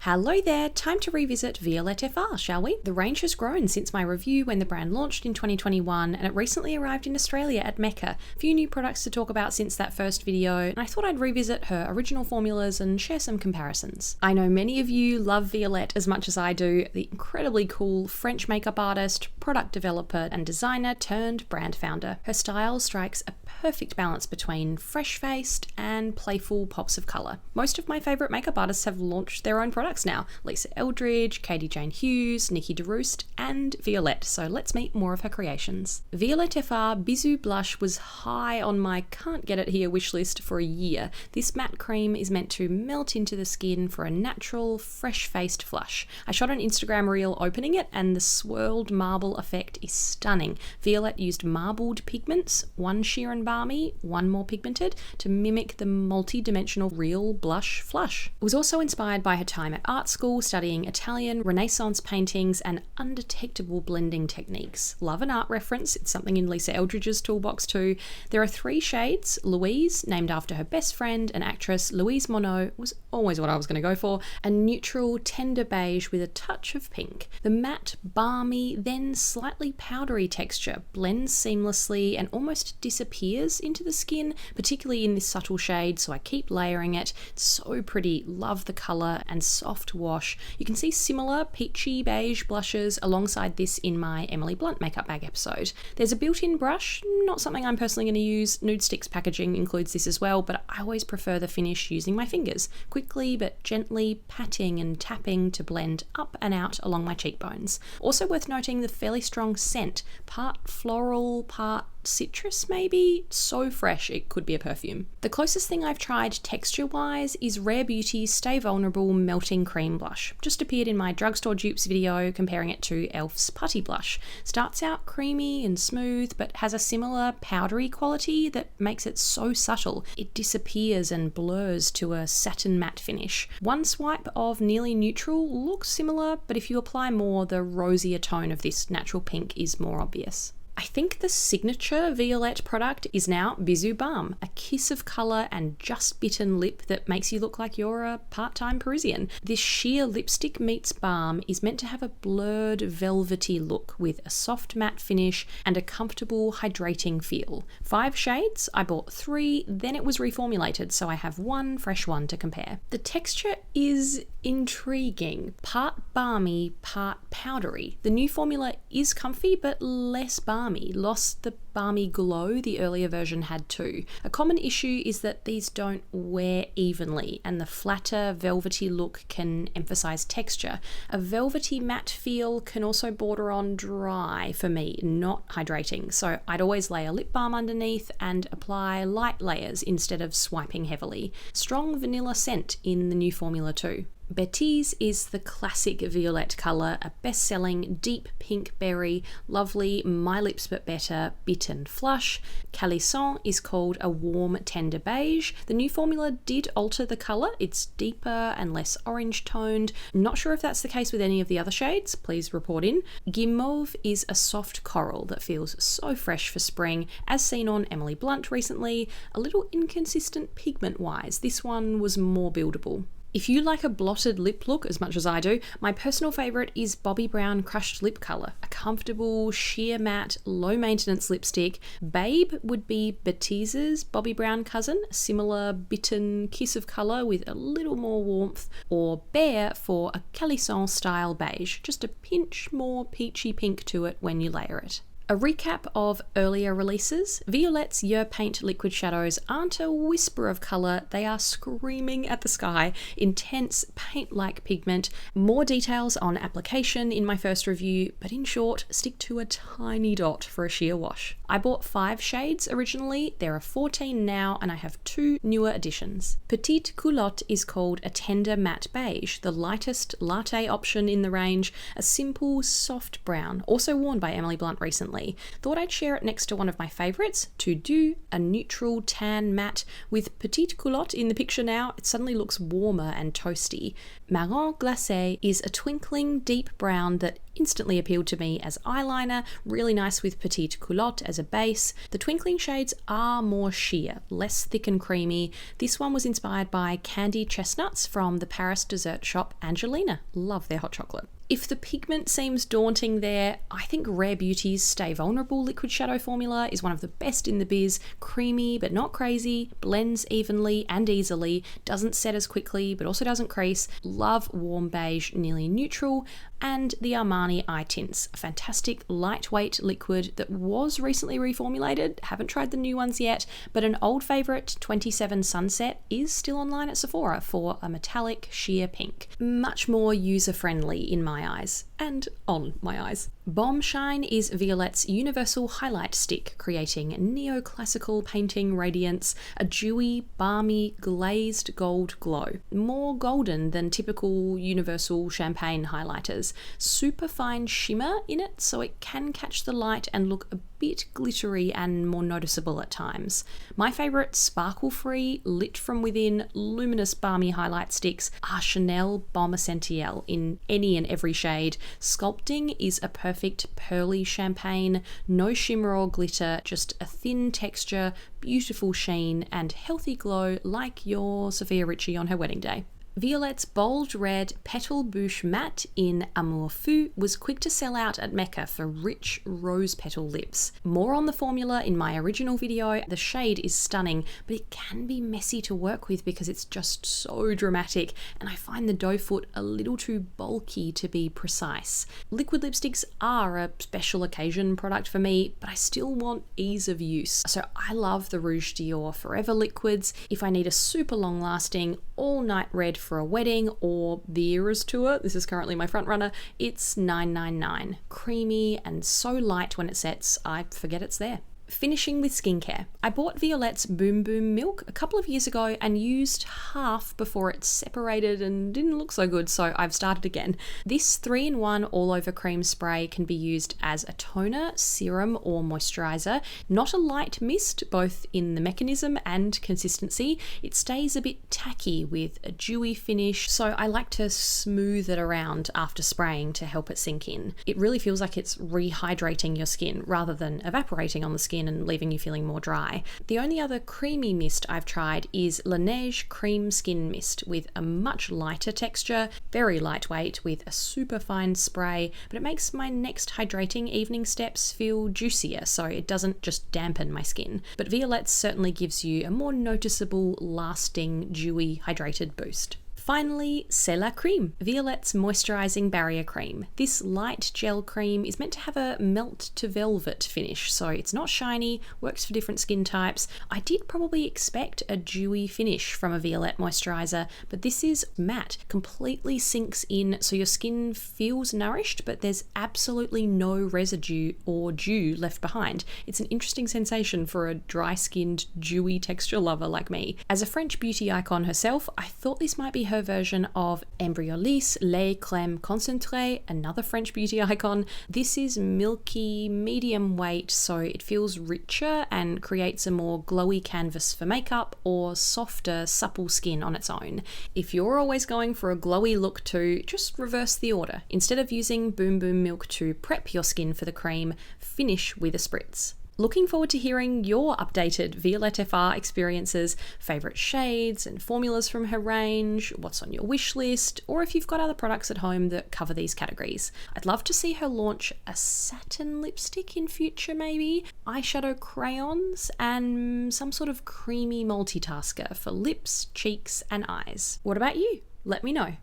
Hello there, time to revisit Violette FR, shall we? The range has grown since my review when the brand launched in 2021 and it recently arrived in Australia at MECCA. A few new products to talk about since that first video, and I thought I'd revisit her original formulas and share some comparisons. I know many of you love Violette as much as I do, the incredibly cool French makeup artist, product developer and designer turned brand founder. Her style strikes a perfect balance between fresh-faced and playful pops of colour. Most of my favourite makeup artists have launched their own products now. Lisa Eldridge, Katie Jane Hughes, Nikki DeRoost, and Violette, so let's meet more of her creations. Violette FR Bisou Blush was high on my can't get it here wishlist for a year. This matte cream is meant to melt into the skin for a natural, fresh-faced flush. I shot an Instagram reel opening it and the swirled marble effect is stunning. Violette used marbled pigments, one sheer and balmy, one more pigmented, to mimic the multi-dimensional real blush flush. It was also inspired by her time at art school studying Italian Renaissance paintings and undetectable blending techniques. Love an art reference, it's something in Lisa Eldridge's toolbox too. There are 3 shades. Louise, named after her best friend and actress Louise Monod, was always what I was going to go for. A neutral, tender beige with a touch of pink. The matte, balmy, then slightly powdery texture blends seamlessly and almost disappears into the skin, particularly in this subtle shade, so I keep layering it. It's so pretty, love the colour and soft wash. You can see similar peachy beige blushes alongside this in my Emily Blunt makeup bag episode. There's a built-in brush, not something I'm personally going to use. Nude Sticks packaging includes this as well, but I always prefer the finish using my fingers, quickly but gently patting and tapping to blend up and out along my cheekbones. Also worth noting the fairly strong scent, part floral, part citrus maybe? So fresh it could be a perfume. The closest thing I've tried texture-wise is Rare Beauty's Stay Vulnerable Melting Cream Blush. Just appeared in my drugstore dupes video comparing it to e.l.f.'s Putty Blush. Starts out creamy and smooth but has a similar powdery quality that makes it so subtle. It disappears and blurs to a satin matte finish. One swipe of nearly neutral looks similar, but if you apply more, the rosier tone of this natural pink is more obvious. I think the signature Violette product is now Bisou Balm, a kiss of colour and just bitten lip that makes you look like you're a part-time Parisian. This sheer lipstick meets balm is meant to have a blurred, velvety look with a soft matte finish and a comfortable, hydrating feel. 5 shades, I bought 3, then it was reformulated, so I have one fresh one to compare. The texture is intriguing, part balmy, part powdery. The new formula is comfy but less balmy, lost the balmy glow the earlier version had too. A common issue is that these don't wear evenly and the flatter velvety look can emphasize texture. A velvety matte feel can also border on dry for me, not hydrating, so I'd always lay a lip balm underneath and apply light layers instead of swiping heavily. Strong vanilla scent in the new formula too. Betty's is the classic Violette colour, a best-selling deep pink berry, lovely My Lips But Better bitten flush. Calisson is called a warm tender beige. The new formula did alter the colour, it's deeper and less orange toned. Not sure if that's the case with any of the other shades, please report in. Guimauve is a soft coral that feels so fresh for spring, as seen on Emily Blunt recently. A little inconsistent pigment-wise, this one was more buildable. If you like a blotted lip look as much as I do, my personal favourite is Bobbi Brown Crushed Lip Colour, a comfortable, sheer matte, low maintenance lipstick. Babe would be Batise's Bobbi Brown cousin, a similar bitten kiss of colour with a little more warmth, or Bear for a Calisson style beige, just a pinch more peachy pink to it when you layer it. A recap of earlier releases. Violette's Yeux Paint liquid shadows aren't a whisper of colour, they are screaming at the sky. Intense paint-like pigment. More details on application in my first review, but in short, stick to a tiny dot for a sheer wash. I bought 5 shades originally, there are 14 now, and I have 2 newer additions. Petite Culotte is called a tender matte beige, the lightest latte option in the range, a simple, soft brown, also worn by Emily Blunt recently. Thought I'd share it next to one of my favourites, To Do, a neutral tan matte. With Petite Culotte in the picture now, it suddenly looks warmer and toasty. Marron Glacé is a twinkling deep brown that instantly appealed to me as eyeliner, really nice with petite culotte as a base. The twinkling shades are more sheer, less thick and creamy. This one was inspired by candy chestnuts from the Paris dessert shop Angelina. Love their hot chocolate. If the pigment seems daunting there, I think Rare Beauty's Stay Vulnerable liquid shadow formula is one of the best in the biz. Creamy but not crazy, blends evenly and easily, doesn't set as quickly but also doesn't crease. Love warm beige, nearly neutral. And the Armani Eye Tints, a fantastic lightweight liquid that was recently reformulated. Haven't tried the new ones yet, but an old favourite 27 Sunset is still online at Sephora for a metallic sheer pink. Much more user-friendly in my eyes, and on my eyes. Balm Shine is Violette's universal highlight stick, creating neoclassical painting radiance, a dewy, balmy, glazed gold glow. More golden than typical universal champagne highlighters. Super fine shimmer in it, so it can catch the light and look a bit glittery and more noticeable at times. My favourite sparkle-free, lit from within, luminous balmy highlight sticks are Chanel Balm Essentiel in any and every shade. Sculpting is a perfect pearly champagne, no shimmer or glitter, just a thin texture, beautiful sheen, and healthy glow like your Sophia Richie on her wedding day. Violette's bold red Petal Bouche Matte in Amour Fou was quick to sell out at MECCA for rich rose petal lips. More on the formula in my original video. The shade is stunning, but it can be messy to work with because it's just so dramatic, and I find the doe foot a little too bulky to be precise. Liquid lipsticks are a special occasion product for me, but I still want ease of use. So I love the Rouge Dior Forever liquids. If I need a super long lasting, all night red for a wedding or the Eras tour, this is currently my front runner, it's $9.99. Creamy and so light when it sets, I forget it's there. Finishing with skincare. I bought Violette's Boom Boom Milk a couple of years ago and used half before it separated and didn't look so good, so I've started again. This 3-in-1 all-over cream spray can be used as a toner, serum, or moisturizer. Not a light mist, both in the mechanism and consistency. It stays a bit tacky with a dewy finish, so I like to smooth it around after spraying to help it sink in. It really feels like it's rehydrating your skin rather than evaporating on the skin and leaving you feeling more dry. The only other creamy mist I've tried is Laneige Cream Skin Mist with a much lighter texture, very lightweight with a super fine spray, but it makes my next hydrating evening steps feel juicier so it doesn't just dampen my skin. But Violette's certainly gives you a more noticeable, lasting, dewy, hydrated boost. Finally, C'est la Creme, Violette's moisturising barrier cream. This light gel cream is meant to have a melt to velvet finish, so it's not shiny, works for different skin types. I did probably expect a dewy finish from a Violette moisturiser, but this is matte, completely sinks in so your skin feels nourished, but there's absolutely no residue or dew left behind. It's an interesting sensation for a dry-skinned, dewy texture lover like me. As a French beauty icon herself, I thought this might be her version of Embryolisse Lait Crème Concentré, another French beauty icon. This is milky, medium weight, so it feels richer and creates a more glowy canvas for makeup or softer, supple skin on its own. If you're always going for a glowy look too, just reverse the order. Instead of using Boom Boom Milk to prep your skin for the cream, finish with a spritz. Looking forward to hearing your updated Violette FR experiences, favourite shades and formulas from her range, what's on your wish list, or if you've got other products at home that cover these categories. I'd love to see her launch a satin lipstick in future maybe, eyeshadow crayons, and some sort of creamy multitasker for lips, cheeks and eyes. What about you? Let me know.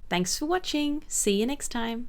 Thanks for watching. See you next time.